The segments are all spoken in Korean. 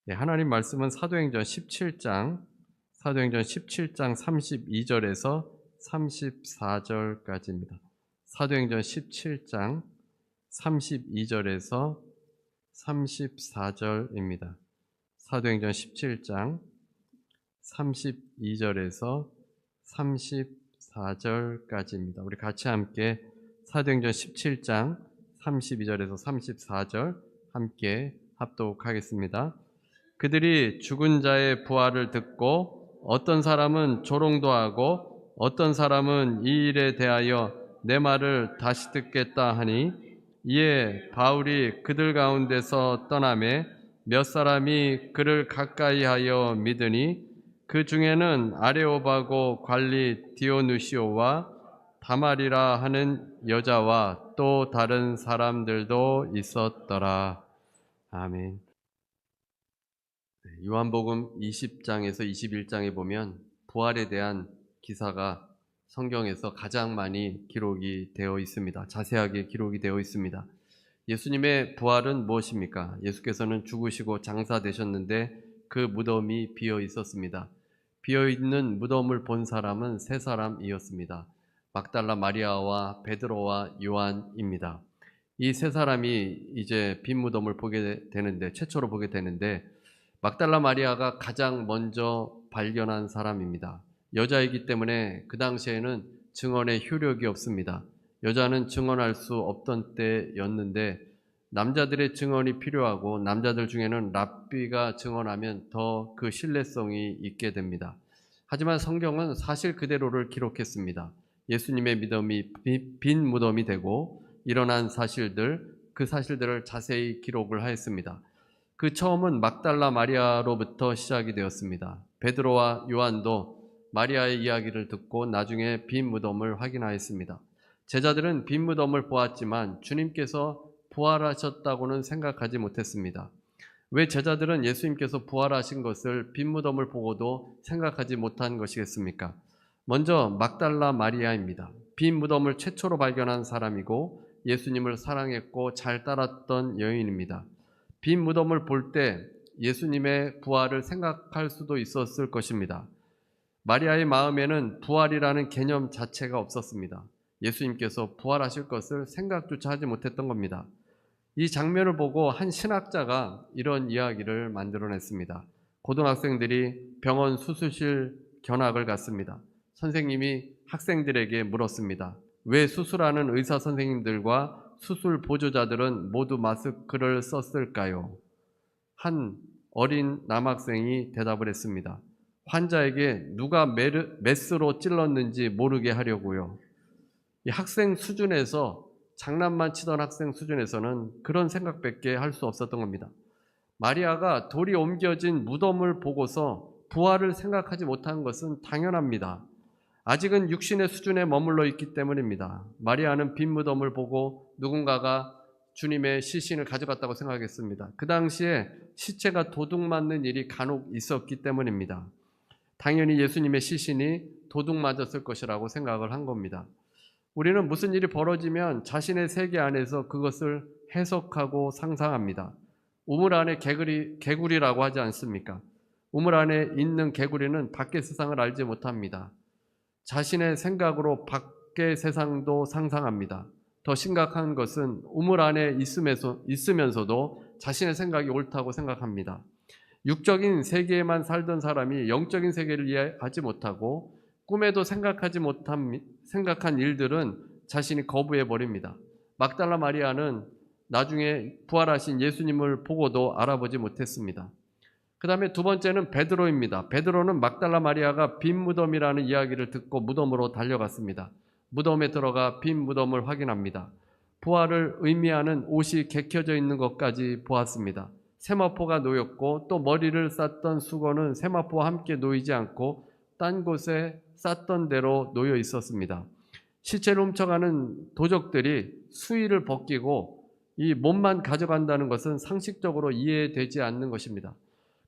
네, 하나님 말씀은 사도행전 17장 32절에서 34절까지입니다. 사도행전 17장 32절에서 34절입니다. 사도행전 17장 32절에서 34절까지입니다. 우리 같이 함께 사도행전 17장 32절에서 34절 함께 합독하겠습니다. 그들이 죽은 자의 부활을 듣고 어떤 사람은 조롱도 하고 어떤 사람은 이 일에 대하여 내 말을 다시 듣겠다 하니, 이에 바울이 그들 가운데서 떠나매 몇 사람이 그를 가까이하여 믿으니, 그 중에는 아레오바고 관리 디오누시오와 다말이라 하는 여자와 또 다른 사람들도 있었더라. 아멘. 요한복음 20장에서 21장에 보면 부활에 대한 기사가 성경에서 가장 많이 기록이 되어 있습니다. 자세하게 기록이 되어 있습니다. 예수님의 부활은 무엇입니까? 예수께서는 죽으시고 장사되셨는데 그 무덤이 비어 있었습니다. 비어 있는 무덤을 본 사람은 세 사람이었습니다. 막달라 마리아와 베드로와 요한입니다. 이 세 사람이 이제 빈 무덤을 보게 되는데, 최초로 보게 되는데, 막달라 마리아가 가장 먼저 발견한 사람입니다. 여자이기 때문에 그 당시에는 증언의 효력이 없습니다. 여자는 증언할 수 없던 때였는데 남자들의 증언이 필요하고, 남자들 중에는 랍비가 증언하면 더 그 신뢰성이 있게 됩니다. 하지만 성경은 사실 그대로를 기록했습니다. 예수님의 믿음이 빈 무덤이 되고 일어난 사실들, 그 사실들을 자세히 기록을 하였습니다. 그 처음은 막달라 마리아로부터 시작이 되었습니다. 베드로와 요한도 마리아의 이야기를 듣고 나중에 빈 무덤을 확인하였습니다. 제자들은 빈 무덤을 보았지만 주님께서 부활하셨다고는 생각하지 못했습니다. 왜 제자들은 예수님께서 부활하신 것을 빈 무덤을 보고도 생각하지 못한 것이겠습니까? 먼저 막달라 마리아입니다. 빈 무덤을 최초로 발견한 사람이고 예수님을 사랑했고 잘 따랐던 여인입니다. 빈 무덤을 볼 때 예수님의 부활을 생각할 수도 있었을 것입니다. 마리아의 마음에는 부활이라는 개념 자체가 없었습니다. 예수님께서 부활하실 것을 생각조차 하지 못했던 겁니다. 이 장면을 보고 한 신학자가 이런 이야기를 만들어냈습니다. 고등학생들이 병원 수술실 견학을 갔습니다. 선생님이 학생들에게 물었습니다. 왜 수술하는 의사 선생님들과 수술 보조자들은 모두 마스크를 썼을까요? 한 어린 남학생이 대답을 했습니다. 환자에게 누가 메스로 찔렀는지 모르게 하려고요. 이 학생 수준에서, 장난만 치던 학생 수준에서는 그런 생각밖에 할 수 없었던 겁니다. 마리아가 돌이 옮겨진 무덤을 보고서 부활을 생각하지 못한 것은 당연합니다. 아직은 육신의 수준에 머물러 있기 때문입니다. 마리아는 빈 무덤을 보고 누군가가 주님의 시신을 가져갔다고 생각했습니다. 그 당시에 시체가 도둑 맞는 일이 간혹 있었기 때문입니다. 당연히 예수님의 시신이 도둑 맞았을 것이라고 생각을 한 겁니다. 우리는 무슨 일이 벌어지면 자신의 세계 안에서 그것을 해석하고 상상합니다. 우물 안에 개구리라고 하지 않습니까? 우물 안에 있는 개구리는 밖의 세상을 알지 못합니다. 자신의 생각으로 밖의 세상도 상상합니다. 더 심각한 것은 우물 안에 있으면서도 자신의 생각이 옳다고 생각합니다. 육적인 세계에만 살던 사람이 영적인 세계를 이해하지 못하고 꿈에도 생각한 일들은 자신이 거부해 버립니다. 막달라 마리아는 나중에 부활하신 예수님을 보고도 알아보지 못했습니다. 그 다음에 두 번째는 베드로입니다. 베드로는 막달라 마리아가 빈 무덤이라는 이야기를 듣고 무덤으로 달려갔습니다. 무덤에 들어가 빈 무덤을 확인합니다. 부활을 의미하는 옷이 개켜져 있는 것까지 보았습니다. 세마포가 놓였고 또 머리를 쌌던 수건은 세마포와 함께 놓이지 않고 딴 곳에 쌌던 대로 놓여 있었습니다. 시체를 훔쳐가는 도적들이 수의를 벗기고 이 몸만 가져간다는 것은 상식적으로 이해되지 않는 것입니다.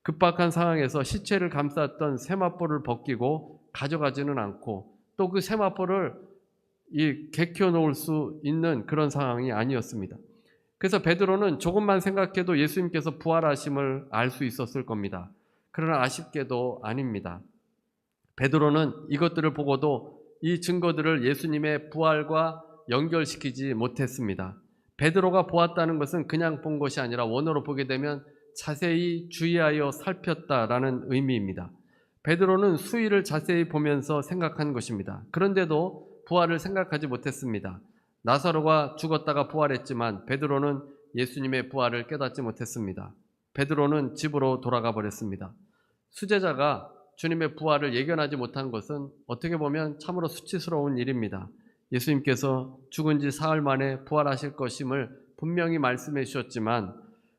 급박한 상황에서 시체를 감쌌던 세마포를 벗기고 가져가지는 않고 또 그 세마포를 개켜 놓을 수 있는 그런 상황이 아니었습니다. 그래서 베드로는 조금만 생각해도 예수님께서 부활하심을 알 수 있었을 겁니다. 그러나 아쉽게도 아닙니다. 베드로는 이것들을 보고도 이 증거들을 예수님의 부활과 연결시키지 못했습니다. 베드로가 보았다는 것은 그냥 본 것이 아니라 원어로 보게 되면 자세히 주의하여 살폈다라는 의미입니다. 베드로는 수위를 자세히 보면서 생각한 것입니다. 그런데도 부활을 생각하지 못했습니다. 나사로가 죽었다가 부활했지만 베드로는 예수님의 부활을 깨닫지 못했습니다. 베드로는 집으로 돌아가 버렸습니다. 수제자가 주님의 부활을 예견하지 못한 것은 어떻게 보면 참으로 수치스러운 일입니다. 예수님께서 죽은 지 사흘 만에 부활하실 것임을 분명히 말씀해 주셨지만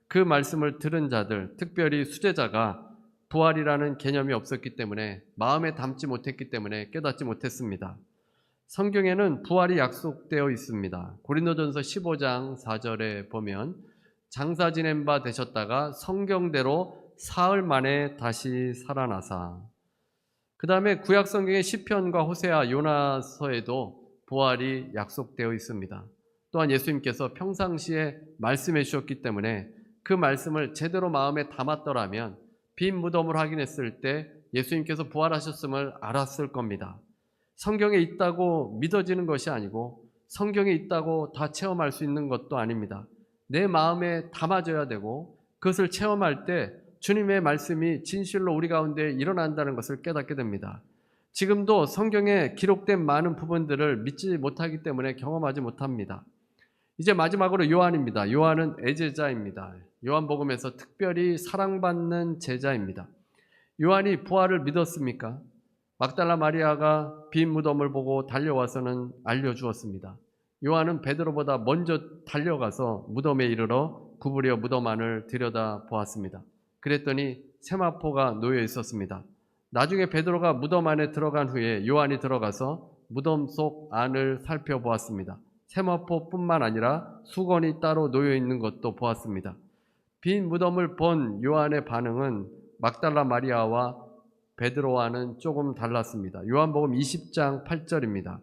그 말씀을 들은 자들, 특별히 수제자가 부활이라는 개념이 없었기 때문에 마음에 담지 못했기 때문에 깨닫지 못했습니다. 성경에는 부활이 약속되어 있습니다. 고린도전서 15장 4절에 보면 장사 지낸 바 되셨다가 성경대로 사흘 만에 다시 살아나사. 그 다음에 구약 성경의 시편과 호세아, 요나서에도 부활이 약속되어 있습니다. 또한 예수님께서 평상시에 말씀해 주셨기 때문에 그 말씀을 제대로 마음에 담았더라면 빈 무덤을 확인했을 때 예수님께서 부활하셨음을 알았을 겁니다. 성경에 있다고 믿어지는 것이 아니고 성경에 있다고 다 체험할 수 있는 것도 아닙니다. 내 마음에 담아져야 되고 그것을 체험할 때 주님의 말씀이 진실로 우리 가운데 일어난다는 것을 깨닫게 됩니다. 지금도 성경에 기록된 많은 부분들을 믿지 못하기 때문에 경험하지 못합니다. 이제 마지막으로 요한입니다. 요한은 애제자입니다. 요한복음에서 특별히 사랑받는 제자입니다. 요한이 부활을 믿었습니까? 막달라 마리아가 빈 무덤을 보고 달려와서는 알려주었습니다. 요한은 베드로보다 먼저 달려가서 무덤에 이르러 구부려 무덤 안을 들여다보았습니다. 그랬더니 세마포가 놓여 있었습니다. 나중에 베드로가 무덤 안에 들어간 후에 요한이 들어가서 무덤 속 안을 살펴보았습니다. 세마포뿐만 아니라 수건이 따로 놓여 있는 것도 보았습니다. 빈 무덤을 본 요한의 반응은 막달라 마리아와 베드로와는 조금 달랐습니다. 요한복음 20장 8절입니다.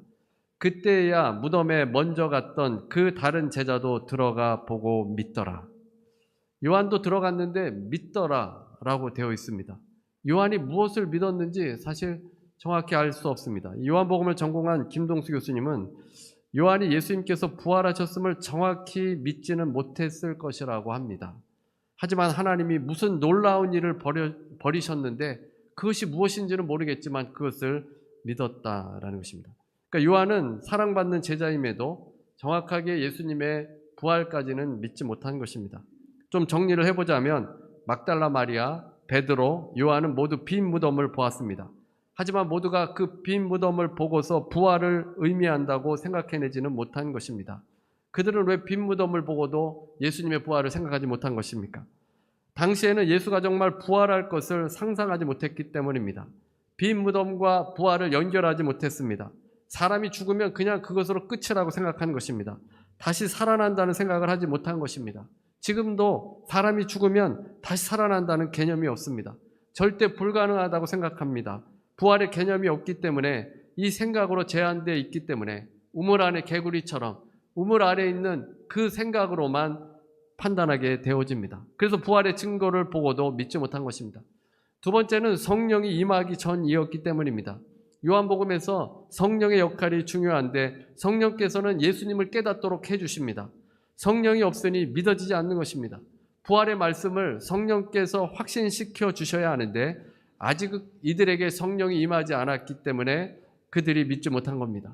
그때야 무덤에 먼저 갔던 그 다른 제자도 들어가 보고 믿더라. 요한도 들어갔는데 믿더라 라고 되어 있습니다. 요한이 무엇을 믿었는지 사실 정확히 알 수 없습니다. 요한복음을 전공한 김동수 교수님은 요한이 예수님께서 부활하셨음을 정확히 믿지는 못했을 것이라고 합니다. 하지만 하나님이 무슨 놀라운 일을 벌이셨는데 그것이 무엇인지는 모르겠지만 그것을 믿었다라는 것입니다. 그러니까 요한은 사랑받는 제자임에도 정확하게 예수님의 부활까지는 믿지 못한 것입니다. 좀 정리를 해보자면 막달라 마리아, 베드로, 요한은 모두 빈 무덤을 보았습니다. 하지만 모두가 그 빈 무덤을 보고서 부활을 의미한다고 생각해내지는 못한 것입니다. 그들은 왜 빈 무덤을 보고도 예수님의 부활을 생각하지 못한 것입니까? 당시에는 예수가 정말 부활할 것을 상상하지 못했기 때문입니다. 빈 무덤과 부활을 연결하지 못했습니다. 사람이 죽으면 그냥 그것으로 끝이라고 생각하는 것입니다. 다시 살아난다는 생각을 하지 못한 것입니다. 지금도 사람이 죽으면 다시 살아난다는 개념이 없습니다. 절대 불가능하다고 생각합니다. 부활의 개념이 없기 때문에 이 생각으로 제한되어 있기 때문에 우물 안에 개구리처럼 우물 아래에 있는 그 생각으로만 판단하게 되어집니다. 그래서 부활의 증거를 보고도 믿지 못한 것입니다. 두 번째는 성령이 임하기 전이었기 때문입니다. 요한복음에서 성령의 역할이 중요한데 성령께서는 예수님을 깨닫도록 해주십니다. 성령이 없으니 믿어지지 않는 것입니다. 부활의 말씀을 성령께서 확신시켜 주셔야 하는데 아직 이들에게 성령이 임하지 않았기 때문에 그들이 믿지 못한 겁니다.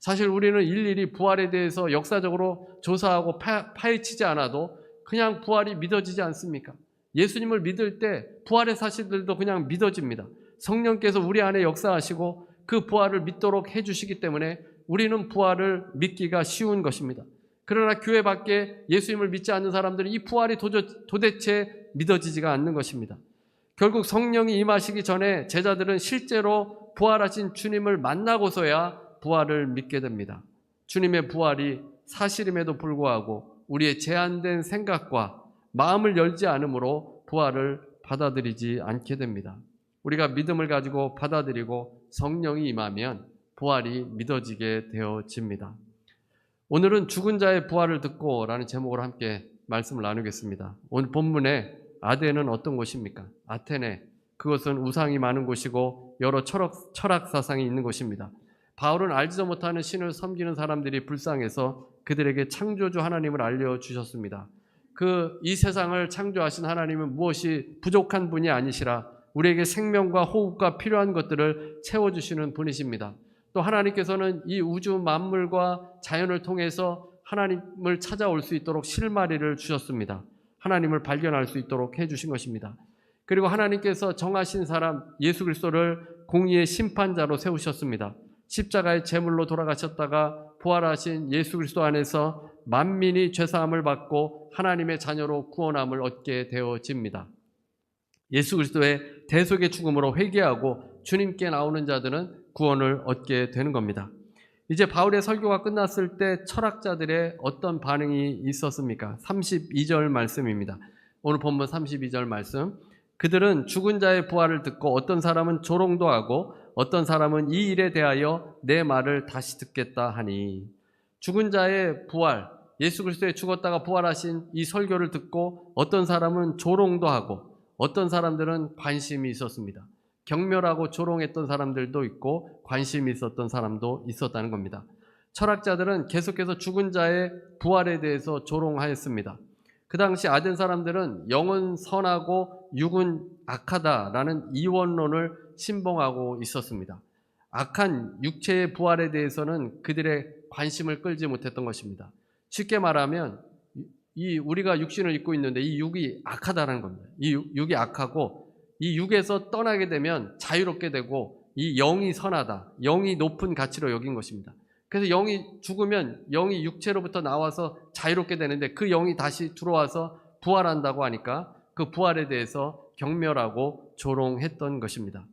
사실 우리는 일일이 부활에 대해서 역사적으로 조사하고 파헤치지 않아도 그냥 부활이 믿어지지 않습니까? 예수님을 믿을 때 부활의 사실들도 그냥 믿어집니다. 성령께서 우리 안에 역사하시고 그 부활을 믿도록 해주시기 때문에 우리는 부활을 믿기가 쉬운 것입니다. 그러나 교회 밖에 예수님을 믿지 않는 사람들은 이 부활이 도대체 믿어지지가 않는 것입니다. 결국 성령이 임하시기 전에 제자들은 실제로 부활하신 주님을 만나고서야 부활을 믿게 됩니다. 주님의 부활이 사실임에도 불구하고 우리의 제한된 생각과 마음을 열지 않으므로 부활을 받아들이지 않게 됩니다. 우리가 믿음을 가지고 받아들이고 성령이 임하면 부활이 믿어지게 되어집니다. 오늘은 죽은 자의 부활을 듣고 라는 제목으로 함께 말씀을 나누겠습니다. 오늘 본문에 아덴은 어떤 곳입니까? 아테네. 그것은 우상이 많은 곳이고 여러 철학 사상이 있는 곳입니다. 바울은 알지도 못하는 신을 섬기는 사람들이 불쌍해서 그들에게 창조주 하나님을 알려주셨습니다. 이 세상을 창조하신 하나님은 무엇이 부족한 분이 아니시라 우리에게 생명과 호흡과 필요한 것들을 채워주시는 분이십니다. 또 하나님께서는 이 우주 만물과 자연을 통해서 하나님을 찾아올 수 있도록 실마리를 주셨습니다. 하나님을 발견할 수 있도록 해주신 것입니다. 그리고 하나님께서 정하신 사람 예수 그리스도를 공의의 심판자로 세우셨습니다. 십자가의 제물로 돌아가셨다가 부활하신 예수 그리스도 안에서 만민이 죄사함을 받고 하나님의 자녀로 구원함을 얻게 되어집니다. 예수 그리스도의 대속의 죽음으로 회개하고 주님께 나오는 자들은 구원을 얻게 되는 겁니다. 이제 바울의 설교가 끝났을 때 철학자들의 어떤 반응이 있었습니까? 32절 말씀입니다. 오늘 본문 32절 말씀. 그들은 죽은 자의 부활을 듣고 어떤 사람은 조롱도 하고 어떤 사람은 이 일에 대하여 내 말을 다시 듣겠다 하니, 죽은 자의 부활, 예수 그리스도의 죽었다가 부활하신 이 설교를 듣고 어떤 사람은 조롱도 하고 어떤 사람들은 관심이 있었습니다. 경멸하고 조롱했던 사람들도 있고 관심이 있었던 사람도 있었다는 겁니다. 철학자들은 계속해서 죽은 자의 부활에 대해서 조롱하였습니다. 그 당시 아덴 사람들은 영은 선하고 육은 악하다라는 이원론을 신봉하고 있었습니다. 악한 육체의 부활에 대해서는 그들의 관심을 끌지 못했던 것입니다. 쉽게 말하면 우리가 육신을 입고 있는데 이 육이 악하다는 겁니다. 이 육이 악하고 이 육에서 떠나게 되면 자유롭게 되고 이 영이 선하다, 영이 높은 가치로 여긴 것입니다. 그래서 영이 죽으면 영이 육체로부터 나와서 자유롭게 되는데 그 영이 다시 들어와서 부활한다고 하니까 그 부활에 대해서 경멸하고 조롱했던 것입니다.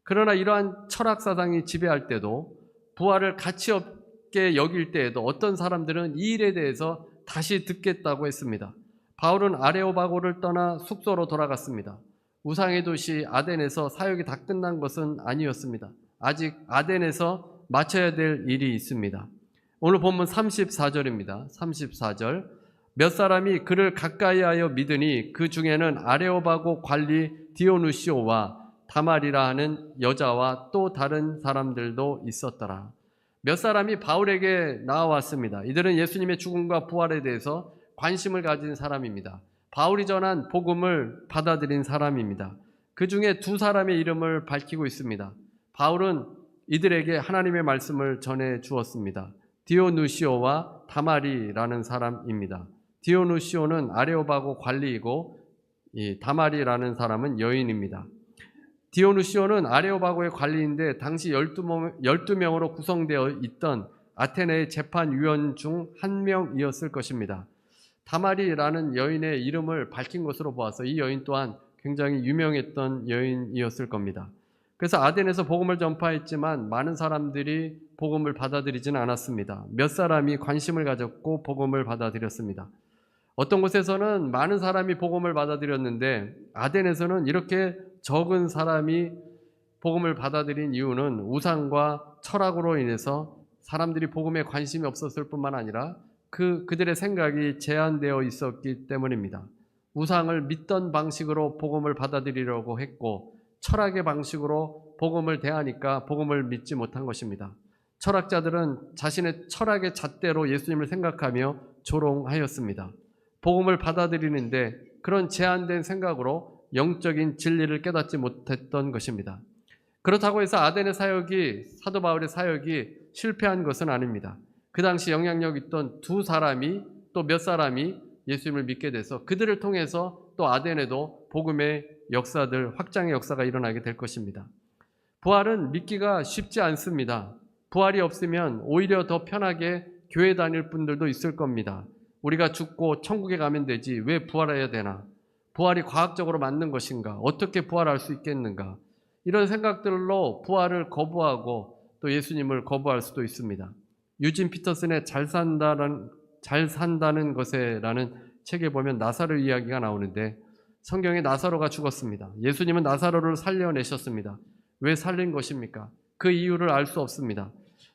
그러나 이러한 철학 사상이 지배할 때도 부활을 가치 없게 여길 때에도 어떤 사람들은 이 일에 대해서 다시 듣겠다고 했습니다. 바울은 아레오바고를 떠나 숙소로 돌아갔습니다. 우상의 도시 아덴에서 사역이 다 끝난 것은 아니었습니다. 아직 아덴에서 마쳐야 될 일이 있습니다. 오늘 본문 34절입니다. 34절. 몇 사람이 그를 가까이하여 믿으니 그 중에는 아레오바고 관리 디오누시오와 다말이라 하는 여자와 또 다른 사람들도 있었더라. 몇 사람이 바울에게 나와왔습니다. 이들은 예수님의 죽음과 부활에 대해서 관심을 가진 사람입니다. 바울이 전한 복음을 받아들인 사람입니다. 그 중에 두 사람의 이름을 밝히고 있습니다. 바울은 이들에게 하나님의 말씀을 전해 주었습니다. 디오누시오와 다말이라는 사람입니다. 디오누시오는 아레오바고 관리이고 이 다말이라는 사람은 여인입니다. 디오누시오는 아레오바고의 관리인데 당시 12명으로 구성되어 있던 아테네의 재판위원 중 한 명이었을 것입니다. 다말이라는 여인의 이름을 밝힌 것으로 보아서 이 여인 또한 굉장히 유명했던 여인이었을 겁니다. 그래서 아덴에서 복음을 전파했지만 많은 사람들이 복음을 받아들이지는 않았습니다. 몇 사람이 관심을 가졌고 복음을 받아들였습니다. 어떤 곳에서는 많은 사람이 복음을 받아들였는데 아덴에서는 이렇게 적은 사람이 복음을 받아들인 이유는 우상과 철학으로 인해서 사람들이 복음에 관심이 없었을 뿐만 아니라 그들의 생각이 제한되어 있었기 때문입니다. 우상을 믿던 방식으로 복음을 받아들이려고 했고 철학의 방식으로 복음을 대하니까 복음을 믿지 못한 것입니다. 철학자들은 자신의 철학의 잣대로 예수님을 생각하며 조롱하였습니다. 복음을 받아들이는데 그런 제한된 생각으로 영적인 진리를 깨닫지 못했던 것입니다. 그렇다고 해서 아덴의 사역이, 사도 바울의 사역이 실패한 것은 아닙니다. 그 당시 영향력 있던 두 사람이 또 몇 사람이 예수님을 믿게 돼서 그들을 통해서 또 아덴에도 복음의 역사들, 확장의 역사가 일어나게 될 것입니다. 부활은 믿기가 쉽지 않습니다. 부활이 없으면 오히려 더 편하게 교회 다닐 분들도 있을 겁니다. 우리가 죽고 천국에 가면 되지 왜 부활해야 되나? 부활이 과학적으로 맞는 것인가? 어떻게 부활할 수 있겠는가? 이런 생각들로 부활을 거부하고 또 예수님을 거부할 수도 있습니다. 유진 피터슨의 잘 산다는 것에라는 책에 보면 나사로 이야기가 나오는데 성경에 나사로가 죽었습니다. 예수님은 나사로를 살려내셨습니다. 왜 살린 것입니까? 그 이유를 알 수 없습니다.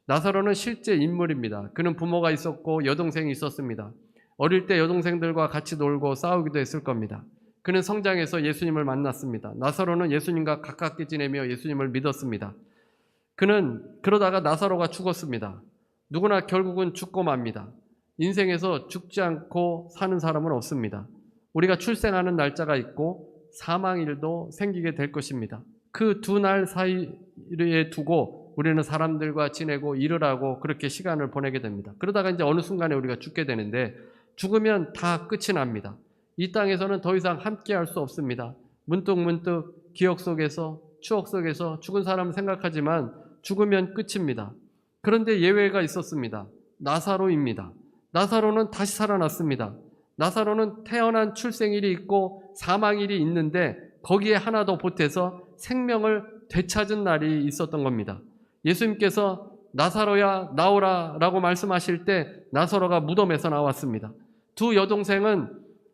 나사로는 실제 인물입니다. 그는 부모가 있었고 여동생이 있었습니다. 어릴 때 여동생들과 같이 놀고 싸우기도 했을 겁니다. 그는 성장해서 예수님을 만났습니다. 나사로는 예수님과 가깝게 지내며 예수님을 믿었습니다. 그는 그러다가 나사로가 죽었습니다. 누구나 결국은 죽고 맙니다. 인생에서 죽지 않고 사는 사람은 없습니다. 우리가 출생하는 날짜가 있고 사망일도 생기게 될 것입니다. 그 두 날 사이에 두고 우리는 사람들과 지내고 일을 하고 그렇게 시간을 보내게 됩니다. 그러다가 이제 어느 순간에 우리가 죽게 되는데 죽으면 다 끝이 납니다. 이 땅에서는 더 이상 함께 할 수 없습니다. 문득문득 기억 속에서 추억 속에서 죽은 사람을 생각하지만 죽으면 끝입니다. 그런데 예외가 있었습니다. 나사로입니다. 나사로는 다시 살아났습니다. 나사로는 태어난 출생일이 있고 사망일이 있는데 거기에 하나 더 보태서 생명을 되찾은 날이 있었던 겁니다. 예수님께서 나사로야 나오라 라고 말씀하실 때 나사로가 무덤에서 나왔습니다. 두 여동생은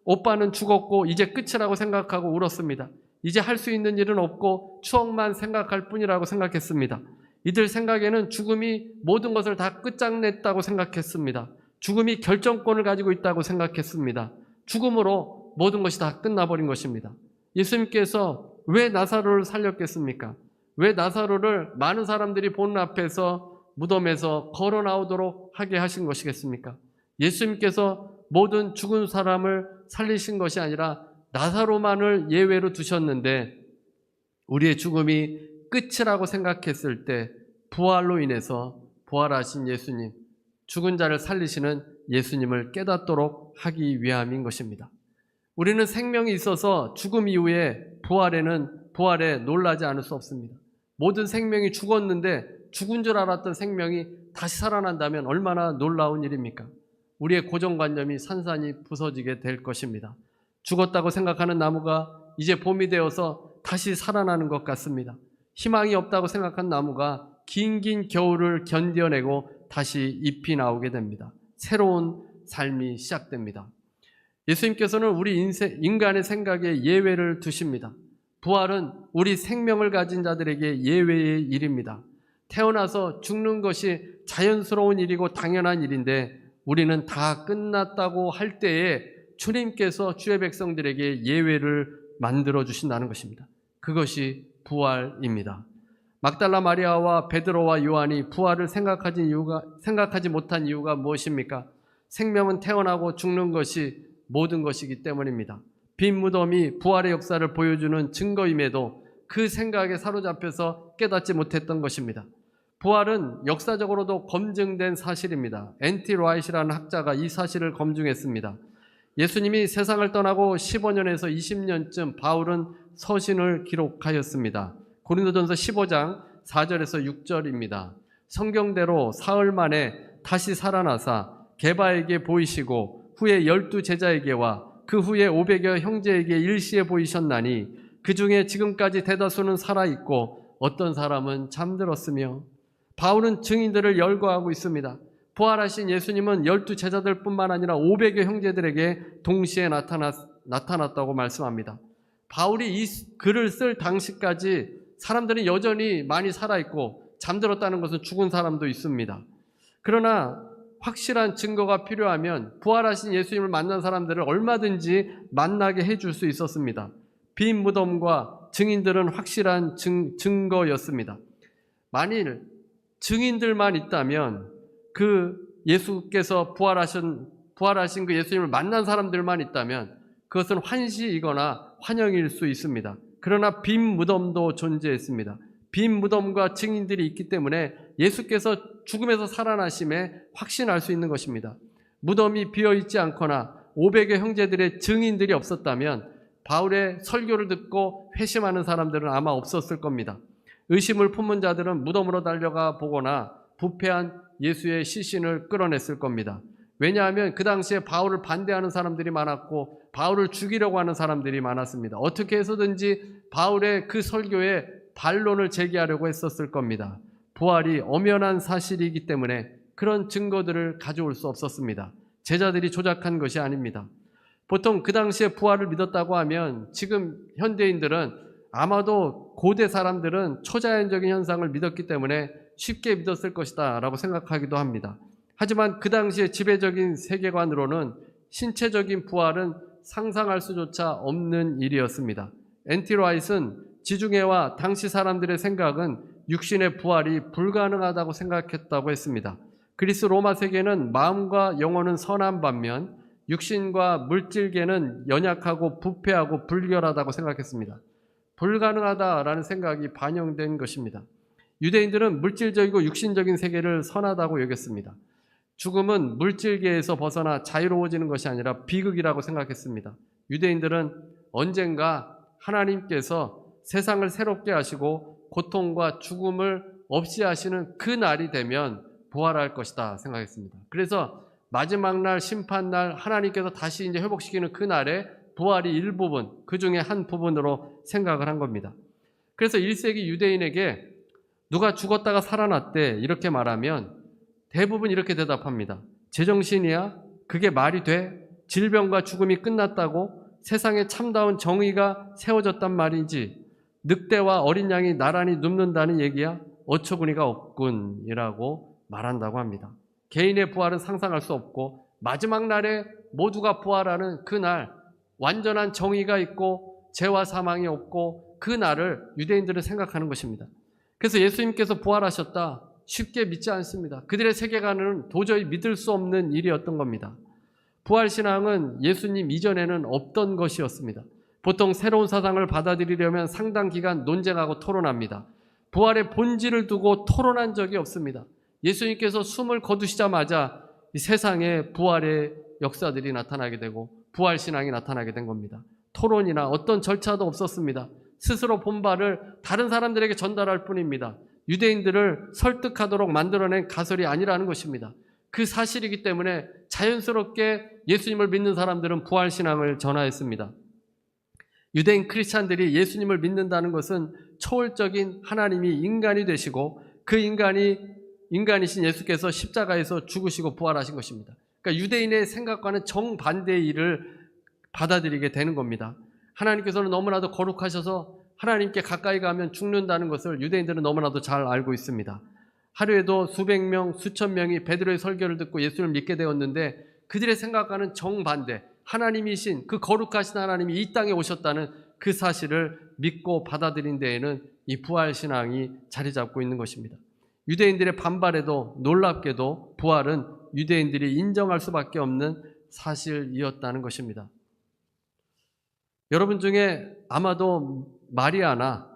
오빠는 죽었고 이제 끝이라고 생각하고 울었습니다. 이제 할 수 있는 일은 없고 추억만 생각할 뿐이라고 생각했습니다. 이들 생각에는 죽음이 모든 것을 다 끝장냈다고 생각했습니다. 죽음이 결정권을 가지고 있다고 생각했습니다. 죽음으로 모든 것이 다 끝나버린 것입니다. 예수님께서 왜 나사로를 살렸겠습니까? 왜 나사로를 많은 사람들이 보는 앞에서 무덤에서 걸어 나오도록 하게 하신 것이겠습니까? 예수님께서 모든 죽은 사람을 살리신 것이 아니라 나사로만을 예외로 두셨는데 우리의 죽음이 끝이라고 생각했을 때 부활로 인해서 부활하신 예수님, 죽은 자를 살리시는 예수님을 깨닫도록 하기 위함인 것입니다. 우리는 생명이 있어서 죽음 이후에 부활에 놀라지 않을 수 없습니다. 모든 생명이 죽었는데 죽은 줄 알았던 생명이 다시 살아난다면 얼마나 놀라운 일입니까? 우리의 고정관념이 산산이 부서지게 될 것입니다. 죽었다고 생각하는 나무가 이제 봄이 되어서 다시 살아나는 것 같습니다. 희망이 없다고 생각한 나무가 긴 겨울을 견뎌내고 다시 잎이 나오게 됩니다. 새로운 삶이 시작됩니다. 예수님께서는 우리 인간의 생각에 예외를 두십니다. 부활은 우리 생명을 가진 자들에게 예외의 일입니다. 태어나서 죽는 것이 자연스러운 일이고 당연한 일인데 우리는 다 끝났다고 할 때에 주님께서 주의 백성들에게 예외를 만들어 주신다는 것입니다. 그것이 부활입니다. 막달라 마리아와 베드로와 요한이 부활을 생각하지 못한 이유가 무엇입니까? 생명은 태어나고 죽는 것이 모든 것이기 때문입니다. 빈 무덤이 부활의 역사를 보여주는 증거임에도 그 생각에 사로잡혀서 깨닫지 못했던 것입니다. 부활은 역사적으로도 검증된 사실입니다. 앤티 라이트라는 학자가 이 사실을 검증했습니다. 예수님이 세상을 떠나고 15년에서 20년쯤 바울은 서신을 기록하였습니다. 고린도전서 15장 4절에서 6절입니다. 성경대로 사흘 만에 다시 살아나사 게바에게 보이시고 후에 12 제자에게와 그 후에 500여 형제에게 일시에 보이셨나니 그 중에 지금까지 대다수는 살아있고 어떤 사람은 잠들었으며 바울은 증인들을 열거하고 있습니다. 부활하신 예수님은 12 제자들 뿐만 아니라 500여 형제들에게 동시에 나타났다고 말씀합니다. 바울이 이 글을 쓸 당시까지 사람들은 여전히 많이 살아있고 잠들었다는 것은 죽은 사람도 있습니다. 그러나 확실한 증거가 필요하면 부활하신 예수님을 만난 사람들을 얼마든지 만나게 해줄 수 있었습니다. 빈 무덤과 증인들은 확실한 증거였습니다. 만일 증인들만 있다면 그 예수께서 부활하신 그 예수님을 만난 사람들만 있다면 그것은 환시이거나 환영일 수 있습니다. 그러나 빈 무덤도 존재했습니다. 빈 무덤과 증인들이 있기 때문에 예수께서 죽음에서 살아나심에 확신할 수 있는 것입니다. 무덤이 비어있지 않거나 500여 형제들의 증인들이 없었다면 바울의 설교를 듣고 회심하는 사람들은 아마 없었을 겁니다. 의심을 품은 자들은 무덤으로 달려가 보거나 부패한 예수의 시신을 끌어냈을 겁니다. 왜냐하면 그 당시에 바울을 반대하는 사람들이 많았고 바울을 죽이려고 하는 사람들이 많았습니다. 어떻게 해서든지 바울의 그 설교에 반론을 제기하려고 했었을 겁니다. 부활이 엄연한 사실이기 때문에 그런 증거들을 가져올 수 없었습니다. 제자들이 조작한 것이 아닙니다. 보통 그 당시에 부활을 믿었다고 하면 지금 현대인들은 아마도 고대 사람들은 초자연적인 현상을 믿었기 때문에 쉽게 믿었을 것이다 라고 생각하기도 합니다. 하지만 그 당시의 지배적인 세계관으로는 신체적인 부활은 상상할 수조차 없는 일이었습니다. N.T. 라이트는 지중해와 당시 사람들의 생각은 육신의 부활이 불가능하다고 생각했다고 했습니다. 그리스 로마 세계는 마음과 영혼은 선한 반면 육신과 물질계는 연약하고 부패하고 불결하다고 생각했습니다. 불가능하다라는 생각이 반영된 것입니다. 유대인들은 물질적이고 육신적인 세계를 선하다고 여겼습니다. 죽음은 물질계에서 벗어나 자유로워지는 것이 아니라 비극이라고 생각했습니다. 유대인들은 언젠가 하나님께서 세상을 새롭게 하시고 고통과 죽음을 없이 하시는 그 날이 되면 부활할 것이다 생각했습니다. 그래서 마지막 날 심판날 하나님께서 다시 이제 회복시키는 그 날에 부활이 일부분, 그 중에 한 부분으로 생각을 한 겁니다. 그래서 1세기 유대인에게 누가 죽었다가 살아났대 이렇게 말하면 대부분 이렇게 대답합니다. 제정신이야? 그게 말이 돼? 질병과 죽음이 끝났다고? 세상에 참다운 정의가 세워졌단 말이지. 늑대와 어린 양이 나란히 눕는다는 얘기야? 어처구니가 없군 이라고 말한다고 합니다. 개인의 부활은 상상할 수 없고 마지막 날에 모두가 부활하는 그 날, 완전한 정의가 있고 죄와 사망이 없고 그 날을 유대인들은 생각하는 것입니다. 그래서 예수님께서 부활하셨다 쉽게 믿지 않습니다. 그들의 세계관은 도저히 믿을 수 없는 일이었던 겁니다. 부활신앙은 예수님 이전에는 없던 것이었습니다. 보통 새로운 사상을 받아들이려면 상당 기간 논쟁하고 토론합니다. 부활의 본질을 두고 토론한 적이 없습니다. 예수님께서 숨을 거두시자마자 이 세상에 부활의 역사들이 나타나게 되고 부활신앙이 나타나게 된 겁니다. 토론이나 어떤 절차도 없었습니다. 스스로 본 바를 다른 사람들에게 전달할 뿐입니다. 유대인들을 설득하도록 만들어낸 가설이 아니라는 것입니다. 그 사실이기 때문에 자연스럽게 예수님을 믿는 사람들은 부활신앙을 전하였습니다. 유대인 크리스찬들이 예수님을 믿는다는 것은 초월적인 하나님이 인간이 되시고 그 인간이신 예수께서 십자가에서 죽으시고 부활하신 것입니다. 그러니까 유대인의 생각과는 정반대의 일을 받아들이게 되는 겁니다. 하나님께서는 너무나도 거룩하셔서 하나님께 가까이 가면 죽는다는 것을 유대인들은 너무나도 잘 알고 있습니다. 하루에도 수백 명, 수천 명이 베드로의 설교를 듣고 예수를 믿게 되었는데 그들의 생각과는 정반대, 하나님이신 그 거룩하신 하나님이 이 땅에 오셨다는 그 사실을 믿고 받아들인 데에는 이 부활신앙이 자리 잡고 있는 것입니다. 유대인들의 반발에도 놀랍게도 부활은 유대인들이 인정할 수밖에 없는 사실이었다는 것입니다. 여러분 중에 아마도 마리아나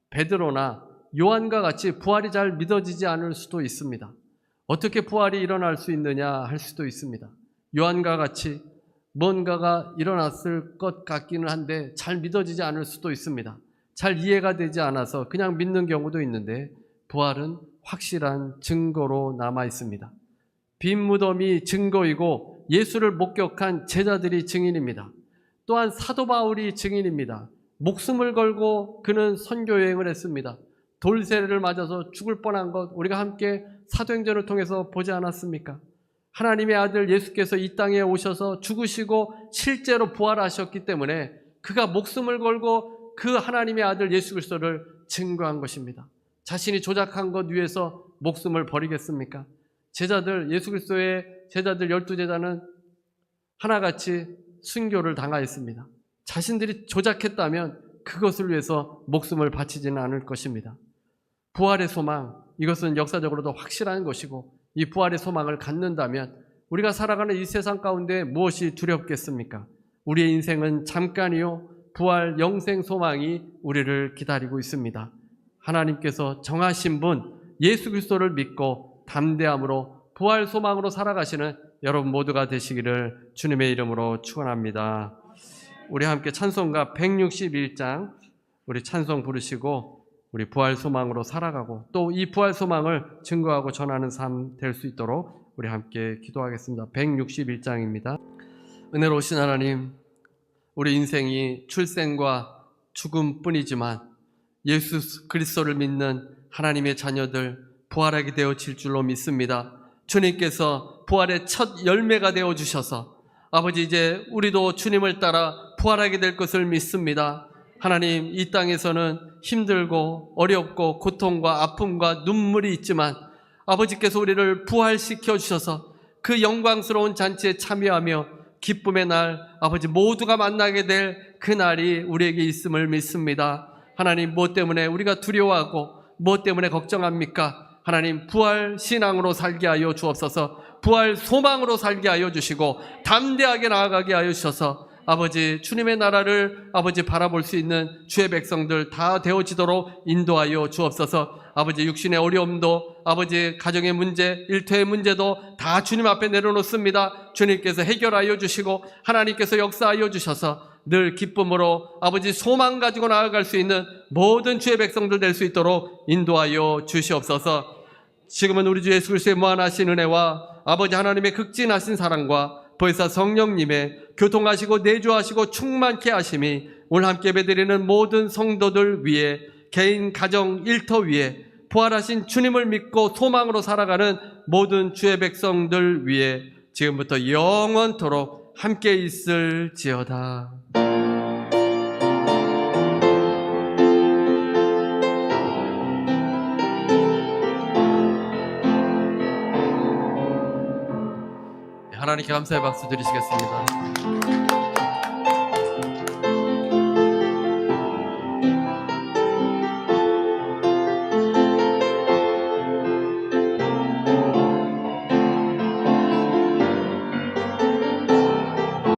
베드로나 요한과 같이 부활이 잘 믿어지지 않을 수도 있습니다. 어떻게 부활이 일어날 수 있느냐 할 수도 있습니다. 요한과 같이 뭔가가 일어났을 것 같기는 한데 잘 믿어지지 않을 수도 있습니다. 잘 이해가 되지 않아서 그냥 믿는 경우도 있는데 부활은 확실한 증거로 남아 있습니다. 빈 무덤이 증거이고 예수를 목격한 제자들이 증인입니다. 또한 사도 바울이 증인입니다. 목숨을 걸고 그는 선교 여행을 했습니다. 돌세례를 맞아서 죽을 뻔한 것 우리가 함께 사도행전을 통해서 보지 않았습니까? 하나님의 아들 예수께서 이 땅에 오셔서 죽으시고 실제로 부활하셨기 때문에 그가 목숨을 걸고 그 하나님의 아들 예수 그리스도를 증거한 것입니다. 자신이 조작한 것 위해서 목숨을 버리겠습니까? 제자들, 예수 그리스도의 제자들 12제자는 하나같이 순교를 당하였습니다. 자신들이 조작했다면 그것을 위해서 목숨을 바치지는 않을 것입니다. 부활의 소망, 이것은 역사적으로도 확실한 것이고 이 부활의 소망을 갖는다면 우리가 살아가는 이 세상 가운데 무엇이 두렵겠습니까? 우리의 인생은 잠깐이요 부활 영생 소망이 우리를 기다리고 있습니다. 하나님께서 정하신 분 예수 그리스도를 믿고 담대함으로 부활 소망으로 살아가시는 여러분 모두가 되시기를 주님의 이름으로 축원합니다. 우리 함께 찬송가 161장 우리 찬송 부르시고 우리 부활 소망으로 살아가고 또 이 부활 소망을 증거하고 전하는 삶 될 수 있도록 우리 함께 기도하겠습니다. 161장입니다. 은혜로우신 하나님, 우리 인생이 출생과 죽음뿐이지만 예수 그리스도를 믿는 하나님의 자녀들 부활하게 되어질 줄로 믿습니다. 주님께서 부활의 첫 열매가 되어주셔서 아버지 이제 우리도 주님을 따라 부활하게 될 것을 믿습니다. 하나님, 이 땅에서는 힘들고 어렵고 고통과 아픔과 눈물이 있지만 아버지께서 우리를 부활시켜 주셔서 그 영광스러운 잔치에 참여하며 기쁨의 날, 아버지 모두가 만나게 될 그 날이 우리에게 있음을 믿습니다. 하나님, 무엇 때문에 우리가 두려워하고 무엇 때문에 걱정합니까? 하나님, 부활 신앙으로 살게 하여 주옵소서. 부활 소망으로 살게 하여 주시고 담대하게 나아가게 하여 주셔서 아버지, 주님의 나라를 아버지 바라볼 수 있는 주의 백성들 다 되어지도록 인도하여 주옵소서. 아버지, 육신의 어려움도, 아버지 가정의 문제, 일터의 문제도 다 주님 앞에 내려놓습니다. 주님께서 해결하여 주시고 하나님께서 역사하여 주셔서 늘 기쁨으로 아버지 소망 가지고 나아갈 수 있는 모든 주의 백성들 될 수 있도록 인도하여 주시옵소서. 지금은 우리 주 예수 그리스도의 무한하신 은혜와 아버지 하나님의 극진하신 사랑과 보혜사 성령님의 교통하시고 내주하시고 충만케 하심이 오늘 함께 예배드리는 모든 성도들 위에, 개인 가정 일터 위에, 부활하신 주님을 믿고 소망으로 살아가는 모든 주의 백성들 위에 지금부터 영원토록 함께 있을지어다. 하나님께 감사의 박수 드리시겠습니다.